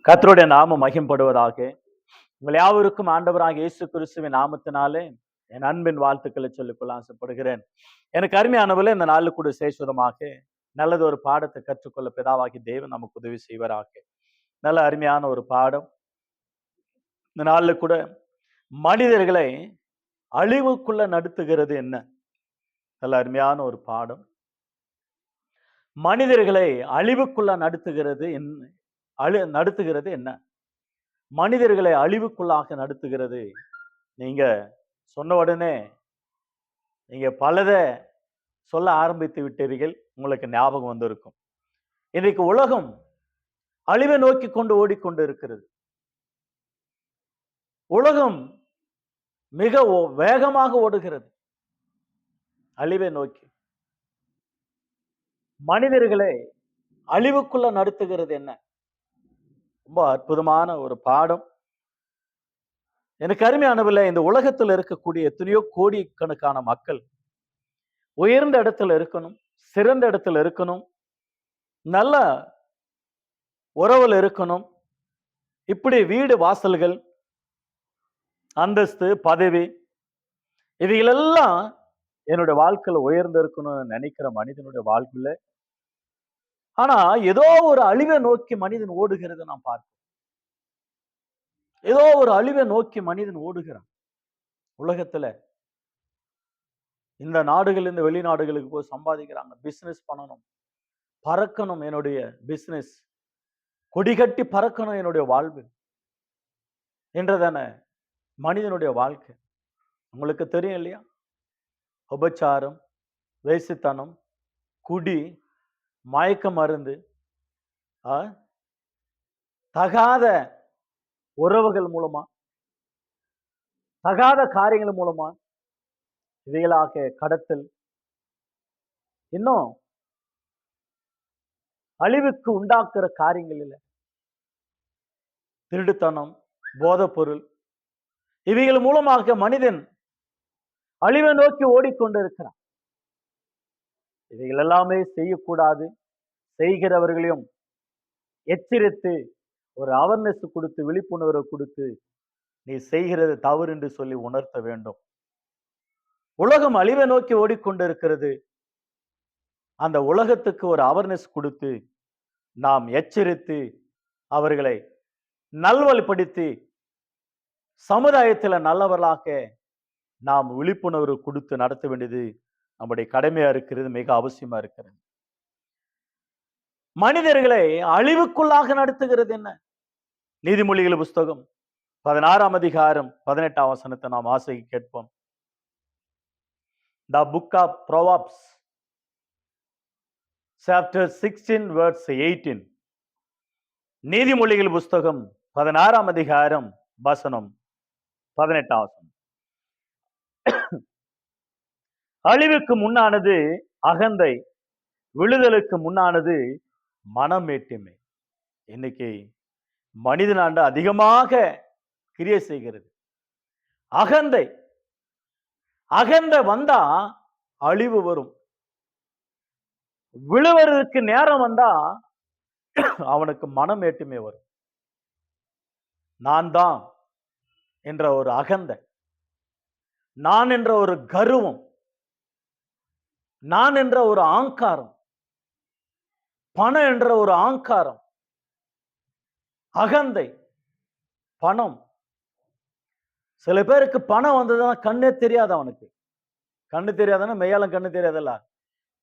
கர்த்தருடைய நாமம் மகிம்படுவதாக. உங்கள் யாவருக்கும் ஆண்டவராக இயேசு கிறிஸ்துவின் நாமத்தினாலே என் அன்பின் வாழ்த்துக்களை சொல்லிக்கொள்ள ஆசைப்படுகிறேன். எனக்கு அருமையானவர்களே, இந்த நாளில் கூட சேசுவதமாக நல்லது ஒரு பாடத்தை கற்றுக்கொள்ள பிதாவாகி தேவன் நமக்கு உதவி செய்வராக. நல்ல அருமையான ஒரு பாடம். இந்த நாளில் கூட மனிதர்களை அழிவுக்குள்ள நடத்துகிறது என்ன? நல்ல அருமையான ஒரு பாடம். மனிதர்களை அழிவுக்குள்ள நடத்துகிறது என்ன? மனிதர்களை அழிவுக்குள்ளாக நடத்துகிறது. நீங்க சொன்ன உடனே நீங்க பலதை சொல்ல ஆரம்பித்து விட்டீர்கள். உங்களுக்கு ஞாபகம் வந்திருக்கும். இன்றைக்கு உலகம் அழிவை நோக்கி கொண்டு ஓடிக்கொண்டு இருக்கிறது. உலகம் மிக வேகமாக ஓடுகிறது அழிவை நோக்கி. மனிதர்களை அழிவுக்குள்ள நடத்துகிறது என்ன? ரொம்ப அற்புதமான ஒரு பாடம். எனக்கு அருமையானவில்லை, இந்த உலகத்தில் இருக்கக்கூடிய எத்தனையோ கோடிக்கணக்கான மக்கள் உயர்ந்த இடத்துல இருக்கணும், சிறந்த இடத்துல இருக்கணும், நல்ல உறவுல இருக்கணும், இப்படி வீடு வாசல்கள், அந்தஸ்து, பதவி, இவைகளெல்லாம் என்னுடைய வாழ்க்கையில உயர்ந்து இருக்கணும்னு நினைக்கிற மனிதனுடைய வாழ்க்கையில, ஆனா ஏதோ ஒரு அழிவை நோக்கி மனிதன் ஓடுகிறது நாம் பார்க்கிறோம். ஏதோ ஒரு அழிவை நோக்கி மனிதன் ஓடுகிறான். உலகத்துல இந்த நாடுகள் இந்த வெளிநாடுகளுக்கு போய் சம்பாதிக்கிறாங்க, பிசினஸ் பண்ணணும், பறக்கணும், என்னுடைய பிசினஸ் கொடிகட்டி பறக்கணும் என்னுடைய வாழ்வு என்றதான மனிதனுடைய வாழ்க்கை. உங்களுக்கு தெரியும் இல்லையா? உபச்சாரம், வேசித்தனம், குடி, மயக்க மருந்து, தகாத உறவுகள் மூலமா, தகாத காரியங்கள் மூலமா, இவைகளாக கடத்தல், இன்னும் அழிவுக்கு உண்டாக்குற காரியங்கள் இல்லை, திருடுத்தனம், போதைப் பொருள், இவைகள் மூலமாக மனிதன் அழிவை நோக்கி ஓடிக்கொண்டு இருக்கிறான். இவைகள் எல்லாமே செய்யக்கூடாது. செய்கிறவர்களையும் எச்சரித்து ஒரு அவேர்னஸ் கொடுத்து, விழிப்புணர்வு கொடுத்து, நீ செய்கிறது தவறு என்று சொல்லி உணர்த்த வேண்டும். உலகம் அழிவை நோக்கி ஓடிக்கொண்டு இருக்கிறது. அந்த உலகத்துக்கு ஒரு அவேர்னஸ் கொடுத்து, நாம் எச்சரித்து அவர்களை நல்வழிப்படுத்தி சமுதாயத்தில் நல்லவர்களாக நாம் விழிப்புணர்வு கொடுத்து நடத்த வேண்டியது நம்முடைய கடமையா இருக்கிறது, மிக அவசியமா இருக்கிறது. மனிதர்களை அழிவுக்குள்ளாக நடத்துகிறது என்ன? நீதிமொழிகள் புஸ்தகம் 16 அதிகாரம் 18 வசனத்தை நாம் வாசிக்க கேட்போம். The book of Proverbs chapter 16 verse 18. நீதிமொழிகள் புஸ்தகம் 16 அதிகாரம் வசனம் 18 வசனம். அழிவுக்கு முன்னானது அகந்தை, விழுதலுக்கு முன்னானது மனமேட்டிமை. இன்னைக்கு மனிதனாண்டு அதிகமாக கிரியை செய்கிறது அகந்தை. அகந்தை வந்தா அழிவு வரும். விழுவதற்கு நேரம் வந்தா அவனுக்கு மனமேட்டுமை வரும். நான் தான் என்ற ஒரு அகந்தை, நான் என்ற ஒரு கர்வம், நான் என்ற ஒரு ஆங்காரம், பணம் என்ற ஒரு ஆங்காரம், அகந்தை, பணம். சில பேருக்கு பணம் வந்ததுன்னா கண்ணே தெரியாது. அவனுக்கு கண்ணு தெரியாதுன்னா மெய்யாலும் கண்ணு தெரியாதல்ல.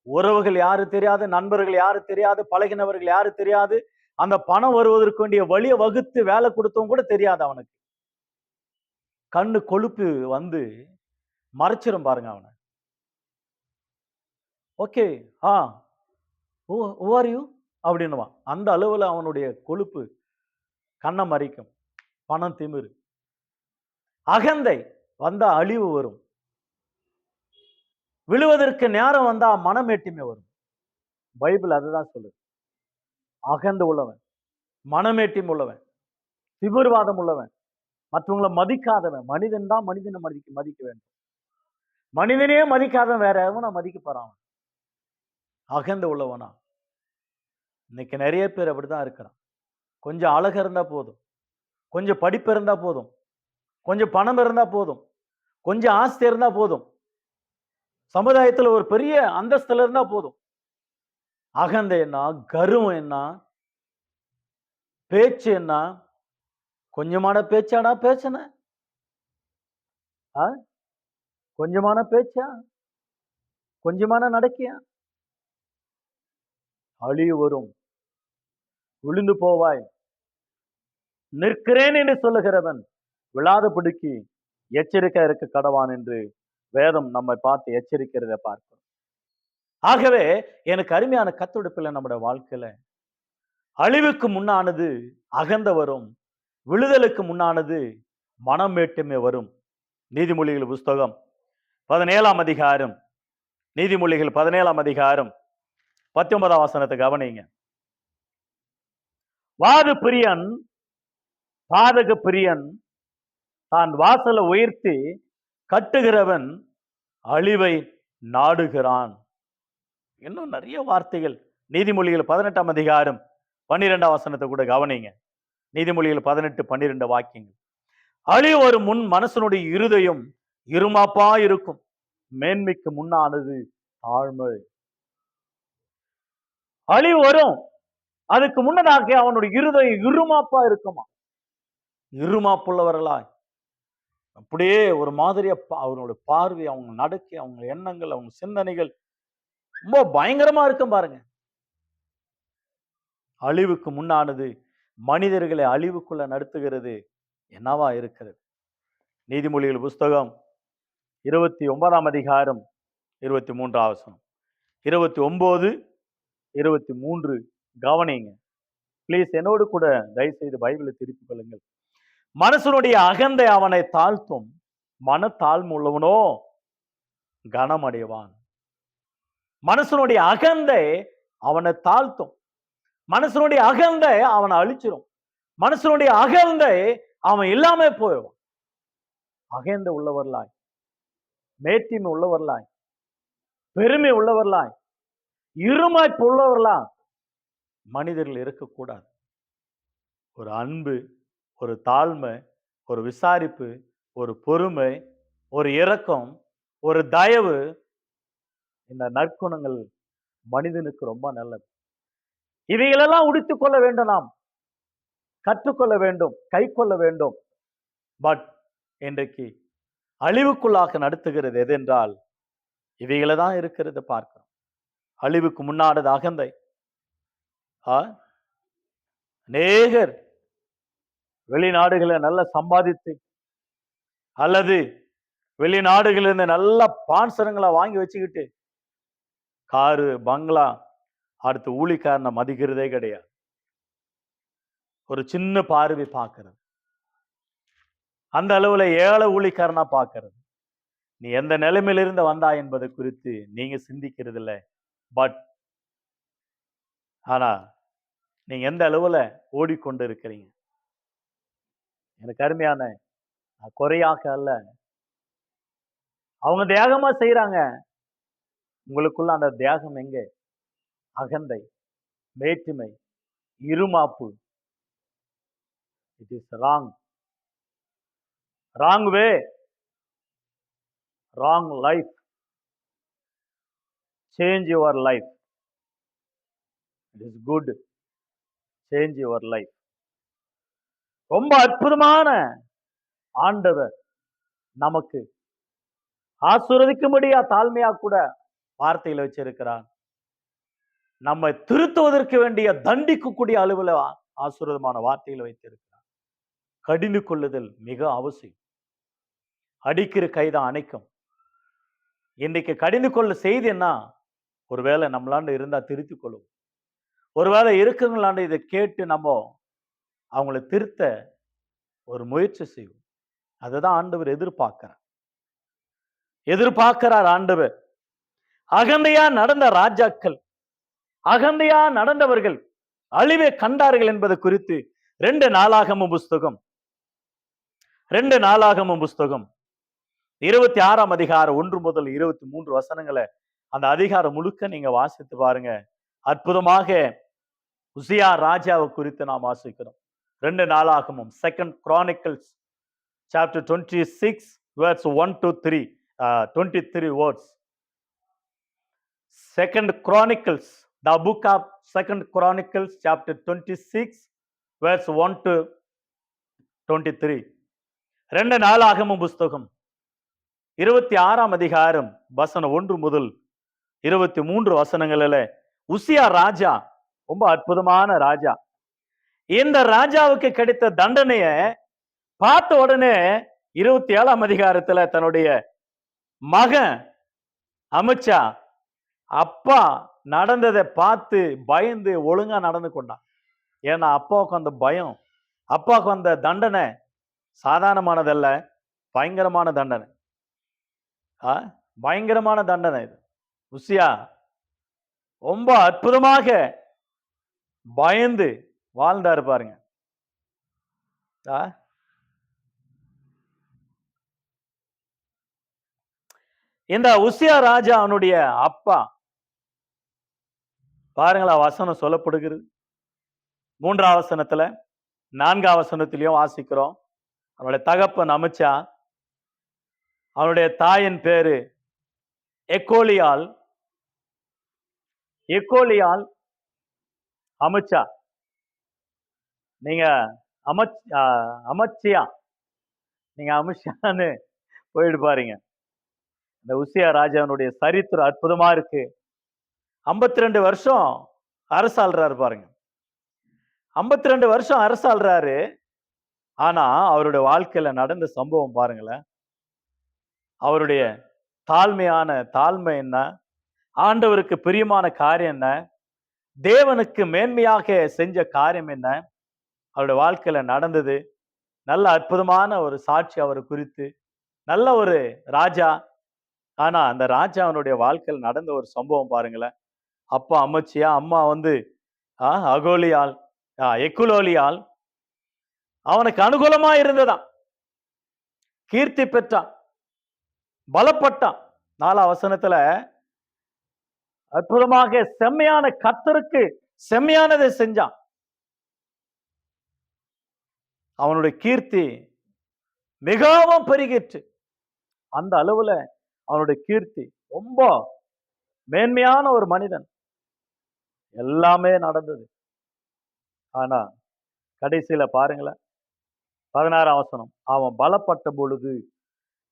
உறவுகள் யாரு தெரியாது, நண்பர்கள் யாரு தெரியாது, பழகினவர்கள் யாரு தெரியாது. அந்த பணம் வருவதற்கு வேண்டிய வழியை வகுத்து வேலை கொடுத்தவங்க கூட தெரியாது அவனுக்கு. கண்ணு கொழுப்பு வந்து மறைச்சிரும் பாருங்க அவனை. Okay, who are you அப்படின்னுவான். அந்த அளவுல அவனுடைய கொழுப்பு கண்ணை மறைக்கும். பணம், திமிரு, அகந்தை வந்தா அழிவு வரும். விழுவதற்கு நேரம் வந்தா மனமேட்டிமை வரும். பைபிள் அதுதான் சொல்லுது. அகந்த உள்ளவன், மனமேட்டிமை உள்ளவன், திமிர்வாதம் உள்ளவன், மற்றவங்களை மதிக்காதவன். மனிதன் தான் மனிதனை மதிக்க வேண்டும். மனிதனே மதிக்காதவன் வேற எவனை மதிக்க போறான்? அகந்த உள்ளவனா? இன்னைக்கு நிறைய பேர் அப்படிதான் இருக்கிறான். கொஞ்சம் அழகு இருந்தா போதும், கொஞ்சம் படிப்பு இருந்தா போதும், கொஞ்சம் பணம் இருந்தா போதும், கொஞ்சம் ஆஸ்தி இருந்தா போதும், சமுதாயத்துல ஒரு பெரிய அந்தஸ்துல இருந்தா போதும். அகந்தை என்ன, கர்வம் என்ன, பேச்சு என்ன, கொஞ்சமான பேச்சாடா பேசுன? ஆ? கொஞ்சமான பேச்சா? கொஞ்சமான நடக்கையா? அழிவு வரும், விழுந்து போவாய். நிற்கிறேன் என்று சொல்லுகிறவன் விழாதபடிக்கு எச்சரிக்கை இருக்க கடவான் என்று வேதம் நம்மை பார்த்து எச்சரிக்கிறதை பார்க்கிறோம். ஆகவே எனக்கு அருமையான கத்தொடுப்பில் நம்முடைய வாழ்க்கையில அழிவுக்கு முன்னானது அகந்த வரும், விழுதலுக்கு முன்னானது மனம் மேட்டுமே வரும். நீதிமொழிகள் புஸ்தகம் 17ஆம் அதிகாரம், நீதிமொழிகள் 17ஆம் அதிகாரம் 19ஆம் வசனத்தை கவனிங்க. வாது பிரியன் பாதக பிரியன் தான் வாசலை உயர்த்தி கட்டுகிறவன் அழிவை நாடுகிறான். இன்னும் நிறைய வார்த்தைகள். நீதிமொழிகள் 18ஆம் அதிகாரம் 12ஆம் வசனத்தை கூட கவனிங்க. நீதிமொழிகள் 18-12 வாக்கியங்கள். அழிவு வரும் முன் மனசனுடைய இருதயம் இருமாப்பா இருக்கும், மேன்மைக்கு முன்னானது தாழ்மை. அழிவு வரும், அதுக்கு முன்னதாக அவனுடைய இருதயம் இருமாப்பா இருக்குமா. இருமாப்புள்ளவர்களாய் அப்படியே ஒரு மாதிரியா அவனோட பார்வை, அவங்க நடக்கை, அவங்க எண்ணங்கள், அவங்க சிந்தனைகள் ரொம்ப பயங்கரமா இருக்கும் பாருங்க. அழிவுக்கு முன்னானது மனிதர்களை அழிவுக்குள்ள நடத்துகிறது என்னவா இருக்கிறது? நீதிமொழிகள் புஸ்தகம் 29ஆம் அதிகாரம் 23ஆம் வசனம், 29, 23 கவனிங்க. பிளீஸ் என்னோடு கூட தயவு செய்து பைபிளை திருப்பிக் கொள்ளுங்கள். மனசனுடைய அகந்தை அவனை தாழ்த்தும், மனத்தாழ்மை உள்ளவனோ கனமடைவான். மனசனுடைய அகந்தை அவனை தாழ்த்தும், மனசனுடைய அகந்தை அவனை அழிச்சிடும், மனசனுடைய அகந்தை அவன் இல்லாம போயிடுவான். அகந்தை உள்ளவர்களாய், மேட்டிமை உள்ளவர்களாய், பெருமை உள்ளவர்களாய், இருமாய்ப்பு உள்ளவர்களா மனிதர்கள் இருக்கக்கூடாது. ஒரு அன்பு, ஒரு தாழ்மை, ஒரு விசாரிப்பு, ஒரு பொறுமை, ஒரு இரக்கம், ஒரு தயவு, இந்த நற்குணங்கள் மனிதனுக்கு ரொம்ப நல்லது. இவைகளெல்லாம் உடுத்திக் கொள்ள வேண்டும், நாம் கற்றுக்கொள்ள வேண்டும், கை கொள்ள வேண்டும். பட் இன்றைக்கு அழிவுக்குள்ளாக நடத்துகிறது எதென்றால் இவைகளை தான் இருக்கிறது பார்க்கிறோம். அழிவுக்கு முன்னானது அகந்தை. அநேகர் வெளிநாடுகளை நல்லா சம்பாதித்து அல்லது வெளிநாடுகளில் இருந்து நல்ல பான்சரங்களை வாங்கி வச்சுக்கிட்டு காரு பங்களா, அடுத்து ஊழிக்காரனை மதிக்கிறதே கிடையாது. ஒரு சின்ன பார்வை பார்க்கிறது, அந்த அளவுல ஏழை ஊழிக்காரனா பார்க்கிறது. நீ எந்த நிலைமையிலிருந்து வந்தா என்பது குறித்து நீங்க சிந்திக்கிறது இல்லை. பட் ஆனா நீங்க எந்த அளவுல ஓடிக்கொண்டு இருக்கிறீங்க? எனக்கு அருமையான குறையாக அல்ல, அவங்க தியாகமா செய்யறாங்க, உங்களுக்குள்ள அந்த தியாகம் எங்க? அகந்தை, மேட்டுமை, இருமாப்பு. It is wrong, wrong way, wrong life. Change your life. It is good, change your life. ரொம்ப அற்புதமான ஆண்டவர் நமக்கு ஆசீர்வதிக்கும்படியா தாழ்மையா கூட வார்த்தையில வச்சிருக்கிறார். நம்மை திருத்துவதற்கு வேண்டிய தண்டிக்கக்கூடிய அளவுல ஆசீர்வாதமான வார்த்தைகளை வைத்திருக்கிறார். கடிந்து கொள்ளுதல் மிக அவசியம். அடிக்கிற கைதான் அணைக்கும். இன்னைக்கு கடிந்து கொள்ள செய்தி என்ன? ஒருவேளை நம்மளாண்டு இருந்தா திருத்திக் கொள்ளும், ஒருவேளை இருக்குங்களாண்டு இதை கேட்டு நம்ம அவங்களை திருத்த ஒரு முயற்சி செய்வோம். அதுதான் ஆண்டவர் எதிர்பார்க்கிறார் ஆண்டவர். அகந்தையா நடந்த ராஜாக்கள், அகந்தையா நடந்தவர்கள் அழிவை கண்டார்கள் என்பது குறித்து 2 நாளாகமம் புஸ்தகம் 26ஆம் அதிகாரம் 1 முதல் 23 வசனங்களை அந்த அதிகாரம் முழுக்க நீங்க வாசித்து பாருங்க. அற்புதமாக உசியா ராஜாவை குறித்து நாம் வாசிக்கிறோம். 2 நாளாகமும், second Chronicles chapter 26 verse 1 to 3, 23 words. Second Chronicles, the book of Second Chronicles chapter 26 verse 1 to 23. 2 நாளாகமும் புஸ்தகம் 26ஆம் அதிகாரம் வசனம் 1 முதல் 23 வசனங்களில உசியா ராஜா ரொம்ப அற்புதமான ராஜா. இந்த ராஜாவுக்கு கிடைத்த தண்டனைய பார்த்த உடனே 27ஆம் அதிகாரத்துல தன்னுடைய மகன் அமித்ஷா அப்பா நடந்ததை பார்த்து பயந்து ஒழுங்கா நடந்து கொண்டான். ஏன்னா அப்பாவுக்கு அந்த பயம், அப்பாவுக்கு அந்த தண்டனை சாதாரணமானதல்ல, பயங்கரமான தண்டனை. பயங்கரமான தண்டனை இது. உசியா ரொம்ப அற்புதமாக பயந்து வாழ்ந்தாரு பாருங்க. இந்த உசியா ராஜா அவனுடைய அப்பா பாருங்களா, வசனம் சொல்லப்படுகிறது 3ஆம் வசனத்துல 4ஆம் வசனத்திலையும் வாசிக்கிறோம். அவனுடைய தகப்பன் அமித்ஷா, அவனுடைய தாயின் பேரு எக்கோலியால். எக்கோலியால் அமித்ஷா. நீங்க அமித்ஷியா, நீங்க அமித்ஷான்னு போயிட்டு பாருங்க. இந்த உசியா ராஜாவுடைய சரித்திரம் அற்புதமா இருக்கு. 52 வருஷம் அரசாள்றாரு பாருங்க. 52 வருஷம் அரசாள்றாரு. ஆனா அவருடைய வாழ்க்கையில நடந்த சம்பவம் பாருங்களேன். அவருடைய தாழ்மை என்ன, ஆண்டவருக்கு பிரியமான காரியம் என்ன, தேவனுக்கு மேன்மையாக செஞ்ச காரியம் என்ன, அவருடைய வாழ்க்கையில நடந்தது. நல்ல அற்புதமான ஒரு சாட்சி அவர் குறித்து. நல்ல ஒரு ராஜா. ஆனா அந்த ராஜாவனுடைய வாழ்க்கையில் நடந்த ஒரு சம்பவம் பாருங்களேன். அப்பா அமித்ஷியா, அம்மா அகோலியால், எக்குலோலியால் அவனுக்கு அனுகூலமா இருந்ததான். கீர்த்தி பெற்றான், பலப்பட்டான். 4ஆம் வசனத்துல அற்புதமாக செம்மையான கர்த்தருக்கு செம்மையானதை செஞ்சான். அவனுடைய கீர்த்தி மிகவும் பெருகிற்று. அந்த அளவுல அவனுடைய கீர்த்தி, ரொம்ப மேன்மையான ஒரு மனிதன். எல்லாமே நடந்தது. ஆனா கடைசியில பாருங்களேன், 16ஆம் வசனம், அவன் பலப்பட்ட பொழுது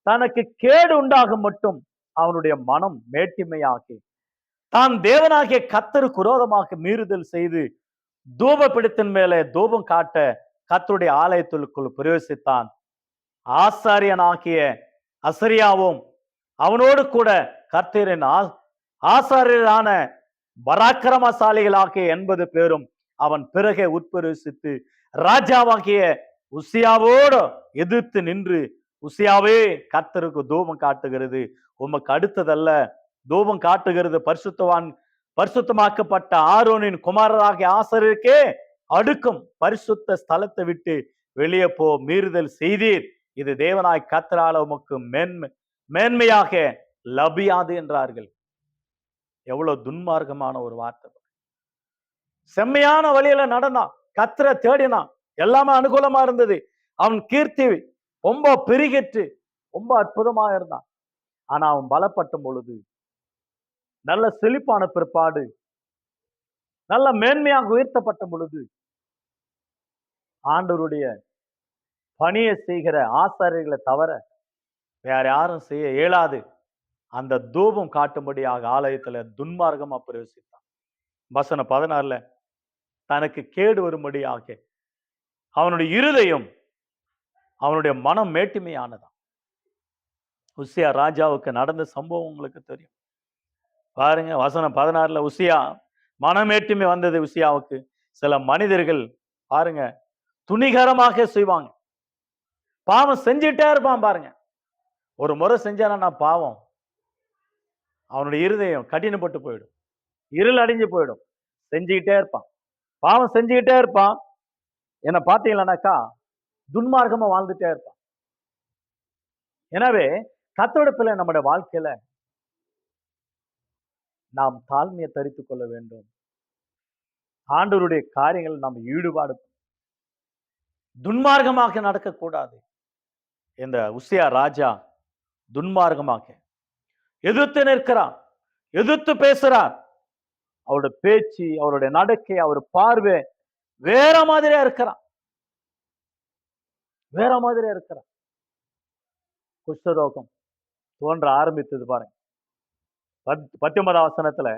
தனக்கு கேடு உண்டாகும் மட்டும் அவனுடைய மனம் மேட்டிமையாகி தான் தேவனாகிய கர்த்தருக்கு விரோதமாக மீறுதல் செய்து தூபபீடத்தின் மேலே தூபம் காட்ட கர்த்தருடைய ஆலயத்திற்குள் பிரவேசித்தான். ஆசாரியனாகிய அசரியாவும் அவனோடு கூட கர்த்தரின் ஆசாரியரான பராக்கிரமசாலிகளாகிய 80 பேரும் அவன் பிறகே உட்பிரவேசித்து ராஜாவாகிய உசியாவோடு எதிர்த்து நின்று, உசியாவே, கர்த்தருக்கு தூபம் காட்டுகிறது உமக்கு அடுத்ததல்ல. தூபம் காட்டுகிறது பரிசுத்தமாக்கப்பட்ட ஆரோனின் குமாரராகிய ஆசாரியருக்கே அடுக்கும். பரிசுத்த ஸ்தலத்தை விட்டு வெளியே போ, மீறுதல் செய்தீர். இது தேவனாய் கர்த்தரால் உமக்கு மேன்மையாக லபியாது என்றார்கள். எவ்வளவு துன்மார்க்கமான ஒரு வார்த்தை. செம்மையான வழியில நடந்தான், கர்த்தரை தேடினான், எல்லாமே அனுகூலமா இருந்தது. அவன் கீர்த்தி ரொம்ப பெருகிற்று, ரொம்ப அற்புதமா இருந்தான். ஆனா அவன் பலப்பட்டும் பொழுது, நல்ல செழிப்பான பிற்பாடு, நல்ல மேன்மையாக உயர்த்தப்பட்ட பொழுது, ஆண்டவருடைய பணியை செய்கிற ஆசாரியர்களை தவிர வேற யாரும் செய்ய இயலாது. அந்த தூபம் காட்டும்படியாக ஆலயத்துல துன்மார்க்கமா பிரவேசித்தான். வசனம் 16ல தனக்கு கேடு வரும்படியாக அவனுடைய இருதயம், அவனுடைய மனம் மேட்டிமையானதான். உசியா ராஜாவுக்கு நடந்த சம்பவம் உங்களுக்கு தெரியும் பாருங்க. வசனம் 16ல உசியா மனமேட்டுமை வந்தது உசியாவுக்கு. சில மனிதர்கள் பாருங்க துணிகரமாக செய்வாங்க, பாவம் செஞ்சுட்டே இருப்பான் பாருங்க. ஒரு முறை செஞ்சானா பாவம், அவனுடைய இருதயம் கடினப்பட்டு போயிடும், இருள் அடைஞ்சு போயிடும். செஞ்சுக்கிட்டே இருப்பான், பாவம் செஞ்சுக்கிட்டே இருப்பான். என்ன பார்த்தீங்களானாக்கா துன்மார்க்கமா வாழ்ந்துட்டே இருப்பான். எனவே கர்த்தருடைய பிள்ளை நம்முடைய வாழ்க்கையில நாம் தாழ்மையை தரித்துக் கொள்ள வேண்டும். ஆண்டவருடைய காரியங்கள் நாம் ஈடுபாடு துன்மார்க்கமாக நடக்கக்கூடாது. இந்த உசியா ராஜா துன்மார்க்கமாக எதிர்த்து நிற்கிறான், எதிர்த்து பேசுறார். அவருடைய பேச்சு, அவருடைய நடக்கை, அவர் பார்வை வேற மாதிரியா இருக்கிறான், வேற மாதிரியா இருக்கிறான். குஷ்டரோகம் தோன்ற ஆரம்பித்தது பாருங்க. 19 வசனத்துல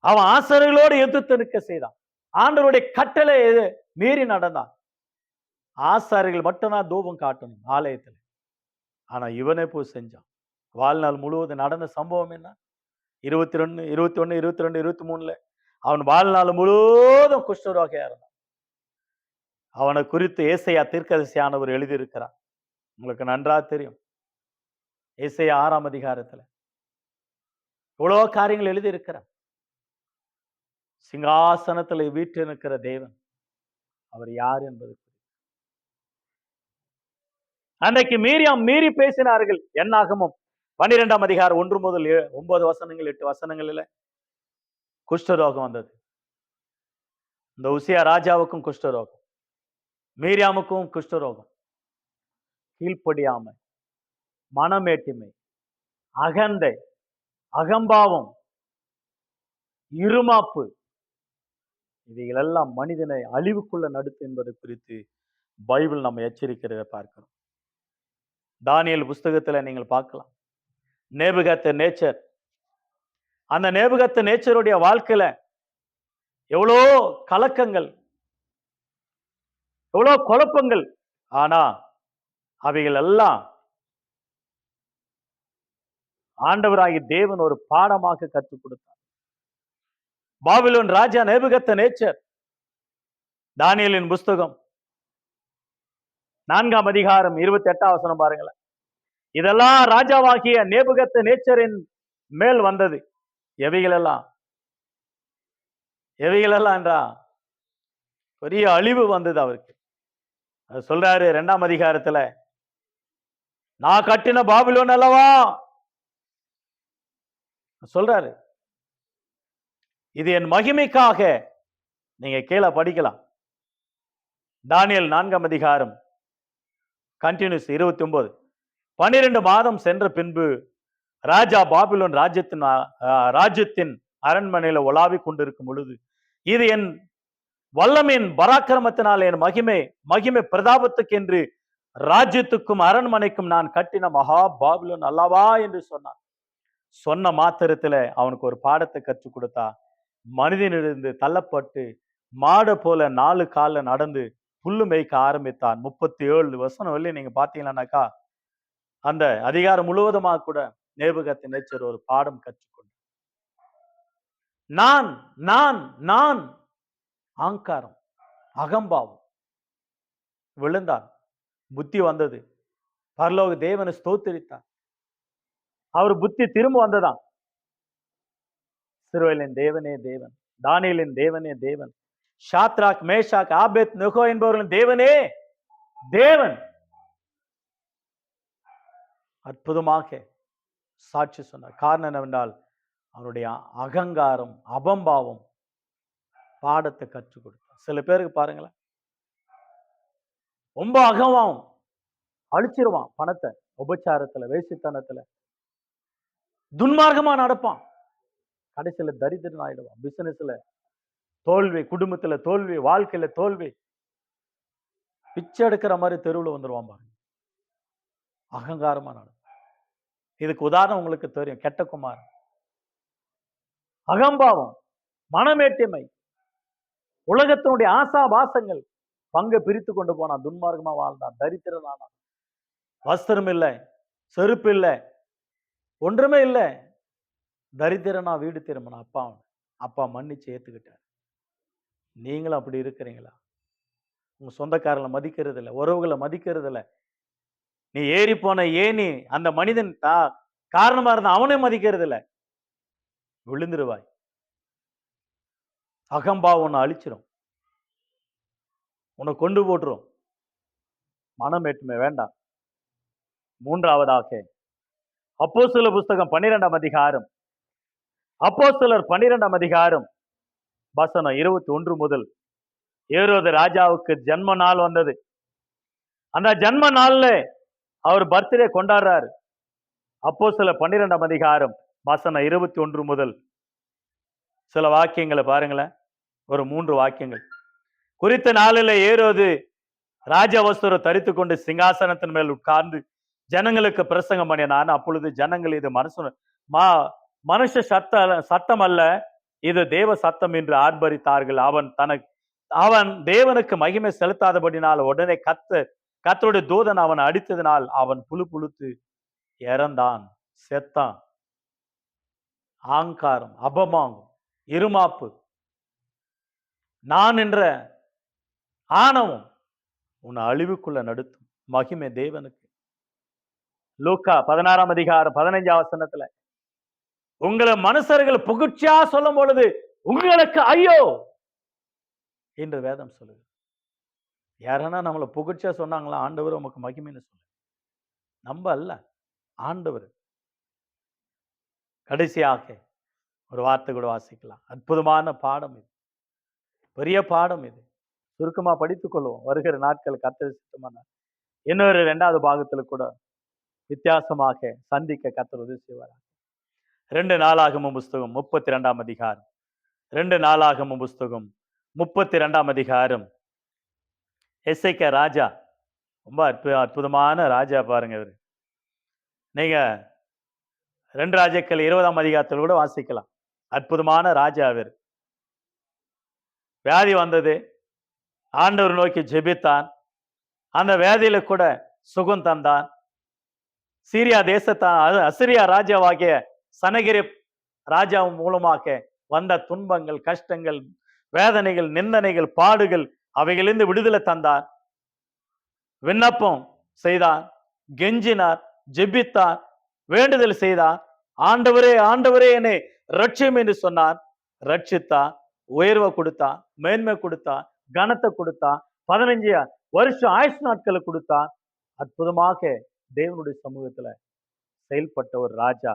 அவன் ஆசாரியர்களோடு எதிர்த்து நிற்க செய்தான். ஆண்டவருடைய கட்டளை மீறி நடந்தான். ஆசாரிகள் மட்டும்தான் தூபம் காட்டணும் ஆலயத்துல. ஆனா இவனே போய் செஞ்சான். வாழ்நாள் முழுவதும் நடந்த சம்பவம் என்ன? 22, 21, 22, 23 அவன் வாழ்நாள் முழுவதும் குஷ்டரோகியா இருந்தான். அவனை குறித்து ஏசாயா தீர்க்கதரிசியானவர் எழுதியிருக்கிறார். உங்களுக்கு நன்றா தெரியும். ஏசாயா 6ஆம் அதிகாரத்துல இவ்வளவு காரியங்கள் எழுதியிருக்கிறார். சிங்காசனத்தில் வீட்டு நிற்கிற தேவன் அவர் யார் என்பது அன்றைக்கு மீறி பேசினார்கள். என்னாகமும் 12ஆம் அதிகாரம் 1 முதல் 9 வசனங்கள் 8 வசனங்களில் குஷ்டரோகம் வந்தது. இந்த உசியா ராஜாவுக்கும் குஷ்டரோகம், மீரியாமுக்கும் குஷ்டரோகம். கீழ்ப்படியாமை, மனமேட்டிமை, அகந்தை, அகம்பாவம், இருமாப்பு, இவைகளெல்லாம் மனிதனை அழிவுக்குள்ள நடத்து என்பது குறித்து பைபிள் நம்ம எச்சரிக்கிறத பார்க்கிறோம். தானியேல் புஸ்தகத்துல நீங்கள் பார்க்கலாம். நேபுகத் நேச்சர், அந்த நேபுகத் நேச்சருடைய வாழ்க்கையில எவ்வளோ கலக்கங்கள், எவ்வளோ குழப்பங்கள். ஆனா அவைகள் எல்லாம் ஆண்டவராகி தேவன் ஒரு பாடமாக கற்றுக் கொடுத்தார். பாபிலோன் ராஜா நேபுகத் நேச்சர், தானியேலின் புஸ்தகம் 4ஆம் அதிகாரம் 28ஆம் வசனம் பாருங்களேன். இதெல்லாம் ராஜாவாகிய நேபுகத் நேச்சரின் மேல் வந்தது. எவைகளெல்லாம் என்றா பெரிய அழிவு வந்தது அவருக்கு. அது சொல்றாரு 2ஆம் அதிகாரத்துல, நான் கட்டின பாபிலோன் அல்லவா சொல்றாரு. இது என் மகிமைக்காக. நீங்க கீழே படிக்கலாம். தானியேல் 4ஆம் அதிகாரம் கண்டினியூஸ் 29. 12 மாதம் சென்ற பின்பு ராஜா பாபிலோன் ராஜ்யத்தின் அரண்மனையில உலாவி கொண்டிருக்கும் பொழுது, இது என் வல்லமையின் பராக்கிரமத்தினால் என் மகிமை பிரதாபத்துக்கு என்று ராஜ்யத்துக்கும் அரண்மனைக்கும் நான் கட்டின மகா பாபிலோன் அல்லவா என்று சொன்னான். சொன்ன மாத்திரத்துல அவனுக்கு ஒரு பாடத்தை கற்றுக் கொடுத்தா. மனிதனிலிருந்து தள்ளப்பட்டு மாடு போல 4 காலில் நடந்து புல்லு மேய்க்க ஆரம்பித்தான். 37 வசனம் வெளியே நீங்க பாத்தீங்கன்னாக்கா அந்த அதிகாரம் முழுவதுமாக கூட நேபுகத் நேச்சர் ஒரு பாடம் கற்றுக்கொண்டு, நான் ஆங்காரம், அகம்பாவம் விழுந்தான். புத்தி வந்தது. பரலோக தேவனை ஸ்தோத்திரித்தான். அவர் புத்தி திரும்ப வந்ததான். இஸ்ரவேலின் தேவனே தேவன், தானியேலின் தேவனே தேவன், ஷாத்ராக், மேஷாக், ஆபேத் நெகோ என்பவர்களின் தேவனே தேவன் அற்புதமாக சாட்சி சொன்னார். காரணம் என்னவென்றால் அவருடைய அகங்காரம், அபம்பாவம் பாடத்தை கற்றுக் கொடுத்தார். சில பேருக்கு பாருங்களேன், ரொம்ப அகம்பாவம், அழிச்சிருவான் பணத்தை, உபச்சாரத்துல, வேசித்தனத்துல துன்மார்க்கமா நடப்பான். கடைசியில தரித்திரன் ஆயிடுவான். பிசினஸ்ல தோல்வி, குடும்பத்துல தோல்வி, வாழ்க்கையில தோல்வி, பிச்சை எடுக்கிற மாதிரி தெருவில் வந்துருவான் பாருங்க. அகங்காரமா நடக்கும். இதுக்கு உதாரணம் உங்களுக்கு தெரியும், கெட்ட குமாரன். அகம்பாவம், மனமேட்டிமை, உலகத்தினுடைய ஆசா வாசங்கள் பங்கை பிரித்து கொண்டு போனான். துன்மார்க்கமா வாழ்ந்தான், தரித்திரனானான். வஸ்திரம் இல்லை, செருப்பு இல்லை, ஒன்றுமே இல்லை. தரித்திரனா வீடு திரும்பினா அப்பா மன்னிச்சு ஏத்துக்கிட்டார். நீங்களும் அப்படி இருக்கிறீங்களா? உங்க சொந்தக்காரங்களை மதிக்கிறது இல்லை, உறவுகளை மதிக்கிறது இல்லை. நீ ஏறி போன ஏனி அந்த மனிதன் காரணமா இருந்தா அவனே மதிக்கிறது இல்லை. விழுந்துருவாய். அகம்பாவம் உன்னை அழிச்சிரும், உன்னை கொண்டு போட்டுரும். மனமேட்டுமை வேண்டாம். 3ஆவதாக அப்போஸ்தலர் புஸ்தகம் 12ஆம் அதிகாரம், அப்போஸ்தலர் 12ஆம் அதிகாரம் வசனம் 21 முதல் ஏரோது ராஜாவுக்கு ஜன்ம நாள் வந்தது. அந்த ஜன்ம நாள்ல அவர் பர்த்டே கொண்டாடுறாரு. அப்போஸ்தலர் 12ஆம் அதிகாரம் வசனம் 21 முதல் சில வாக்கியங்களை பாருங்களேன். ஒரு 3 வாக்கியங்கள். குறித்த நாளில் ஏரோது ராஜ வஸ்திரம் தரித்து கொண்டு சிங்காசனத்தின் மேல் உட்கார்ந்து ஜனங்களுக்கு பிரசங்கம் பண்ணினான். அப்பொழுது ஜனங்கள் இது மனுஷ சத்தம் அல்ல, இது தேவ சத்தம் என்று ஆர்ப்பரித்தார்கள். அவன் தேவனுக்கு மகிமை செலுத்தாதபடினால் உடனே கர்த்தருடைய தூதன் அவன் அடித்ததினால் அவன் புழுத்து இறந்தான், செத்தான். ஆங்காரம், அபமானம், இருமாப்பு, நான் என்ற ஆணவம் உன்னை அழிவுக்குள்ள நடுத்தும். மகிமை தேவனுக்கு. லூக்கா 16ஆம் அதிகாரம் 15ஆம் வசனத்துல உங்களை மனுஷர்கள் புகழ்ச்சியா சொல்லும் பொழுது உங்களுக்கு ஐயோ என்று வேதம் சொல்லுது. யாரனா நம்மளை புகழ்ச்சியா சொன்னாங்களா, ஆண்டவர் உமக்கு மகிமைன்னு சொல்லு. நம்ம அல்ல, ஆண்டவர். கடைசியாக ஒரு வார்த்தை கூட வாசிக்கலாம். அற்புதமான பாடம் இது, பெரிய பாடம் இது. சுருக்கமா படித்துக் கொள்வோம். வருகிற நாட்கள் கர்த்தர் சித்தமானார் இன்னொரு 2வது பாகத்துல கூட வித்தியாசமாக சந்திக்க கர்த்தர் உதவி செய்வார். 2 நாளாகமம் புஸ்தகம் 32ஆம் அதிகாரம். 2 நாளாகமம் புஸ்தகம் 32ஆம் அதிகாரம். எசேக்கியா ராஜா, ரொம்ப அற்புதமான ராஜா பாருங்க இவர். நீங்க 2 ராஜாக்கள் 20ஆம் அதிகாரத்தில் கூட வாசிக்கலாம். அற்புதமான ராஜா அவர். வியாதி வந்தது, ஆண்டவர் நோக்கி ஜெபித்தான். அந்த வியாதியில கூட சுகம் தந்தான். சீரியா தேசத்தான் அசிரியா ராஜாவாகிய சனகிரிப் ராஜா மூலமாக வந்த துன்பங்கள், கஷ்டங்கள், வேதனைகள், நிந்தனைகள், பாடுகள் அவைகளிலிருந்து விடுதலை தந்தார். விண்ணப்பம் செய்தார், கெஞ்சினார், ஜெபித்தார், வேண்டுதல் செய்தார். ஆண்டவரே ஆண்டவரே என்னை ரட்சியும் என்று சொன்னார். ரட்சித்தார், உயர்வை கொடுத்தார், மேன்மை கொடுத்தார், கனத்தை கொடுத்தார், 15 வருஷம் ஆயுஷ் நாட்களை கொடுத்தார். அற்புதமாக தேவனுடைய சமூகத்துல செயல்பட்ட ஒரு ராஜா.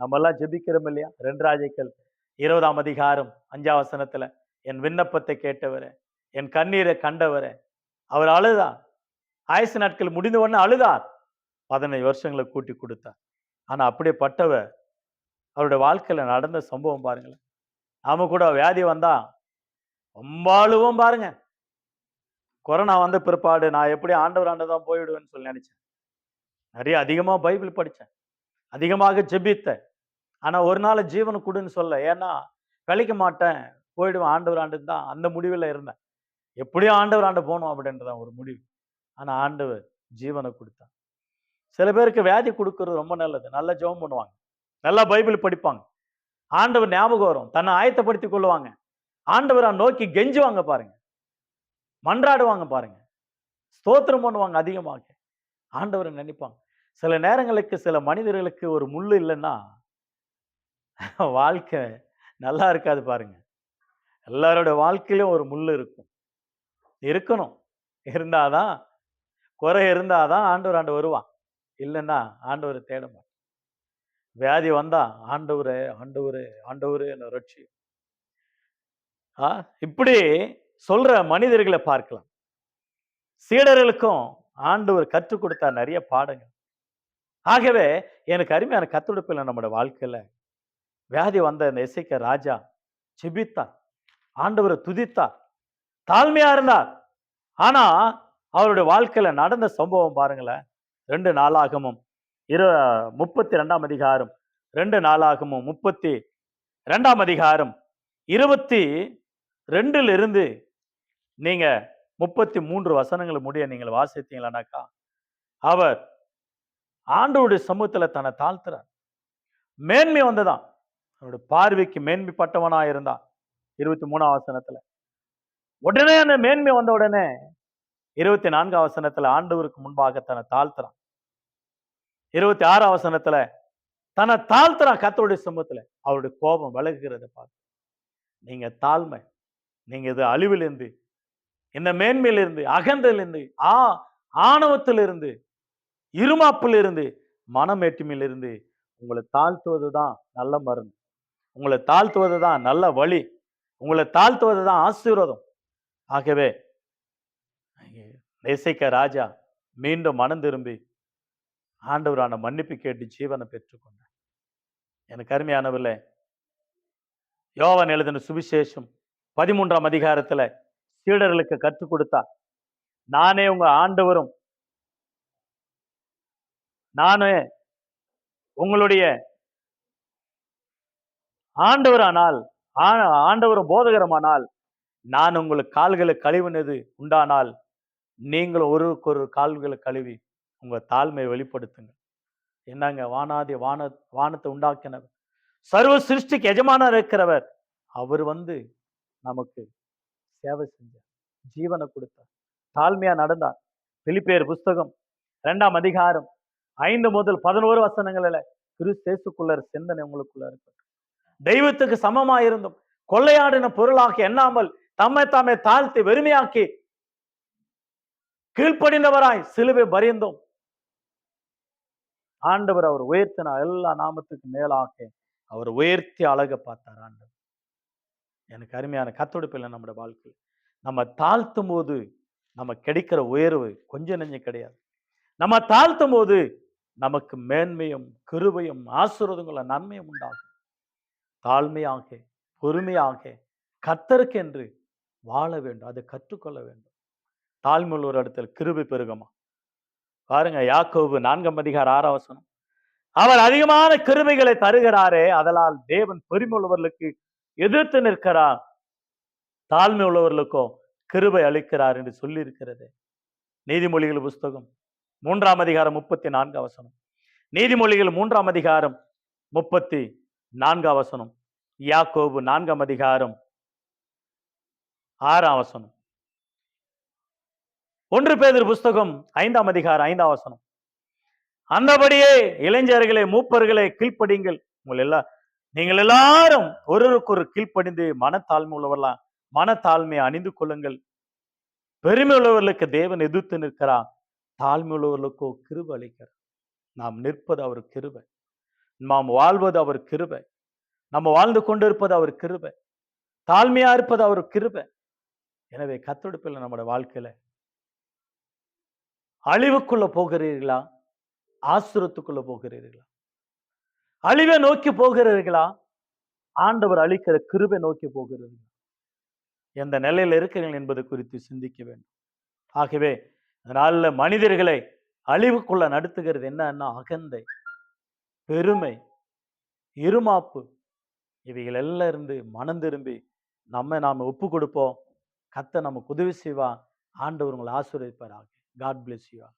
நம்ம எல்லாம் ஜெபிக்கிறோம் இல்லையா? 2 ராஜாக்கள் 20ஆம் அதிகாரம் 5ஆம் வசனத்துல என் விண்ணப்பத்தை கேட்டவரே, என் கண்ணீரை கண்டவரே. அவர் அழுதார். ஆயுசு நாட்கள் முடிந்த உடனே அழுதார். 15 வருஷங்களை கூட்டி கொடுத்தார். ஆனா அப்படிப்பட்டவர் அவருடைய வாழ்க்கையில நடந்த சம்பவம் பாருங்களேன். நாம கூட வியாதி வந்தா ரொம்ப அழுவோம் பாருங்க. கொரோனா வந்த பிற்பாடு நான் எப்படி ஆண்டவர் ஆண்டதான் போய்விடுவேன்னு சொல்லி நினைச்சேன். நிறைய அதிகமா பைபிள் படித்தேன், அதிகமாக ஜெபித்தேன். ஆனா ஒரு நாள் ஜீவனை கொடுன்னு சொல்ல, ஏன்னா கழிக்க மாட்டேன், போயிடுவேன், ஆண்டவர் ஆண்டு தான் அந்த முடிவில் இருந்தேன். எப்படியும் ஆண்டவர் ஆண்டு போகணும் அப்படின்றதான் ஒரு முடிவு. ஆனா ஆண்டவர் ஜீவனை கொடுத்தார். சில பேருக்கு வியாதி கொடுக்கறது ரொம்ப நல்லது. நல்லா ஜெபம் பண்ணுவாங்க, நல்லா பைபிள் படிப்பாங்க, ஆண்டவர் ஞாபகம் வரும், தன்னை ஆயத்தப்படுத்திக் கொள்ளுவாங்க, ஆண்டவரை நோக்கி கெஞ்சுவாங்க பாருங்க, மன்றாடுவாங்க பாருங்க, ஸ்தோத்திரம் பண்ணுவாங்க அதிகமாக, ஆண்டவரை நினைப்பாங்க. சில நேரங்களுக்கு சில மனிதர்களுக்கு ஒரு முள்ளு இல்லைன்னா வாழ்க்கை நல்லா இருக்காது பாருங்க. எல்லாரோட வாழ்க்கையிலும் ஒரு முள்ளு இருக்கணும். இருந்தாதான், குறை இருந்தாதான் ஆண்டவர் வருவான். இல்லைன்னா ஆண்டவரை தேட மாட்டான். வியாதி வந்தா ஆண்டவரே ஆண்டவரே ஆண்டவரே என்ன ரட்சி. இப்படி சொல்ற மனிதர்களை பார்க்கலாம். சீடர்களுக்கும் ஆண்டவர் கற்றுக் கொடுத்தார் நிறைய பாடங்கள். ஆகவே எனக்கு அருமையான கத்துடுப்பில் நம்முடைய வாழ்க்கையில வியாதி வந்த இந்த எசேக்கியா ராஜா ஜெபித்தார், ஆண்டவரை துதித்தார், தாழ்மையா இருந்தார். ஆனா அவருடைய வாழ்க்கையில நடந்த சம்பவம் பாருங்களேன். 2 நாளாகமும் 32ஆம் அதிகாரம், 2 நாளாகமும் 32ஆம் அதிகாரம் 22 நீங்க 33 வசனங்கள் முடிய நீங்கள் வாசித்தீங்களானாக்கா, அவர் ஆண்டவருடைய சமூகத்துல தன்னை தாழ்த்துறார். மேன்மை வந்ததான், அவருடைய பார்வைக்கு மேன்மைப்பட்டவனா இருந்தான். 23ஆம் வசனத்துல உடனே அந்த மேன்மை வந்த உடனே 24ஆம் வசனத்துல ஆண்டவருக்கு முன்பாக தன்னை தாழ்த்துறான். 26ஆம் வசனத்துல தன்னை தாழ்த்துறான் கர்த்தருடைய சமூகத்துல. அவருடைய கோபம் விலகுகிறத பார்த்து, நீங்க தாழ்மை, நீங்க இது அழிவிலிருந்து, இந்த மேன்மையிலிருந்து, அகந்திலிருந்து, ஆணவத்திலிருந்து, இருமாப்பிலிருந்து, மனமேட்டுமையிலிருந்து உங்களை தாழ்த்துவதுதான் நல்ல மருந்து. உங்களை தாழ்த்துவதுதான் நல்ல வழி. உங்களை தாழ்த்துவதுதான் ஆசீர்வாதம். ஆகவே எசேக்கியா ராஜா மீண்டும் மனம் திரும்பி ஆண்டவரான மன்னிப்பு கேட்டு ஜீவனை பெற்றுக்கொண்டார். எனக்கு அருமையானவர்களே, யோவான் எழுதின சுவிசேஷம் 13ஆம் அதிகாரத்துல சீடர்களுக்கு கற்றுக் கொடுத்தார். நானே உங்க ஆண்டவரும், நானே உங்களுடைய ஆண்டவரானால், ஆண்டவரும் போதகரமானால், நான் உங்களுக்கு கால்களை கழுவினது உண்டானால் நீங்களும் ஒருவருக்கொரு கால்களை கழுவி உங்க தாழ்மையை வெளிப்படுத்துங்க. என்னங்க, வானத்தை உண்டாக்கினவர், சர்வ சிருஷ்டிக்கு எஜமானர் இருக்கிறவர், அவர் நமக்கு சேவை செஞ்சார், ஜீவனை கொடுத்தார், தாழ்மையா நடந்தார். பிலிப்பியர் புஸ்தகம் 2ஆம் அதிகாரம் 5 முதல் 11 வசனங்களில கிறிஸ்தேசுக்குள்ள சிந்தனை உங்களுக்குள்ள இருக்கு. தெய்வத்துக்கு சமமாயிருந்தும் கொள்ளையாடின பொருளாக்கி எண்ணாமல் தம்மை தாமே தாழ்த்தி வெறுமையாக்கி கீழ்ப்படிந்தவராய் சிலுவை பரிந்தோம். ஆண்டவர் அவர் உயர்த்தினார், எல்லா நாமத்துக்கு மேலாக அவர் உயர்த்தி அழக பார்த்தார் ஆண்டவர். எனக்கு அருமையான கத்தொடுப்பில்லை நம்முடைய வாழ்க்கை. நம்ம தாழ்த்தும் போது நம்ம கிடைக்கிற உயர்வு கொஞ்சம் நெஞ்சம் கிடையாது. நம்ம தாழ்த்தும் போது நமக்கு மேன்மையும் கிருபையும் ஆசீர்வாதங்களும் நன்மையும் உண்டாகும். தாழ்மையாக பொறுமையாக கர்த்தருக்கு என்று வாழ வேண்டும், அதை கற்றுக்கொள்ள வேண்டும். தாழ்மையுள்ள ஒரு இடத்துல கிருபை பெருகுமா பாருங்க. யாக்கோபு 4ஆம் அதிகாரம் 6ஆம் வசனம், அவர் அதிகமான கிருபைகளை தருகிறாரே, அதனால் தேவன் பெருமை உள்ளவர்களுக்கு எதிர்த்து நிற்கிறார், தாழ்மை உள்ளவர்களுக்கோ கிருபை அளிக்கிறார் என்று சொல்லி இருக்கிறது. நீதிமொழிகள் புஸ்தகம் 3ஆம் அதிகாரம் 34ஆம் வசனம், நீதிமொழிகள் 3ஆம் அதிகாரம் 34ஆம் வசனம், யாக்கோபு 4ஆம் அதிகாரம் 6ஆம் வசனம், 1 பேதுரு புஸ்தகம் 5ஆம் அதிகாரம் 5ஆம் வசனம். அந்தபடியே இளைஞர்களே மூப்பர்களே கீழ்ப்படிங்கள், நீங்கள் எல்லாரும் ஒருவருக்கு ஒரு கீழ்ப்படிந்து மனத்தாழ்மை உள்ளவர்களாம் மனத்தாழ்மையை அணிந்து கொள்ளுங்கள். பெருமை உள்ளவர்களுக்கு தேவன் எதிர்த்து நிற்கிறார், தாழ்மை உள்ளவர்களுக்கோ கிருபை அளிக்கிறார். நாம் நிற்பது அவர் கிருபை, நாம் வாழ்வது அவர் கிருபை, நம்ம வாழ்ந்து கொண்டிருப்பது அவர் கிருபை, தாழ்மையா இருப்பது அவர் கிருபை. எனவே கத்தெடுப்பில் நம்முடைய வாழ்க்கையில அழிவுக்குள்ள போகிறீர்களா, ஆசுரத்துக்குள்ள போகிறீர்களா? அழிவை நோக்கி போகிறீர்களா, ஆண்டவர் அழிக்கிற கிருபை நோக்கி போகிறீர்களா? எந்த நிலையில் இருக்கிறீர்கள் என்பது குறித்து சிந்திக்க வேண்டும். ஆகவே அதனால மனிதர்களை அழிவுக்குள்ள நடத்துகிறது என்னன்னா அகந்தை, பெருமை, இருமாப்பு, இவைகள் எல்லாம் இருந்து மனம் திரும்பி நாம ஒப்பு கொடுப்போம். கர்த்தர் நமக்கு உதவி செய்வா. ஆண்டவர் உங்களை ஆசீர்வதிப்பாராக. God bless you all.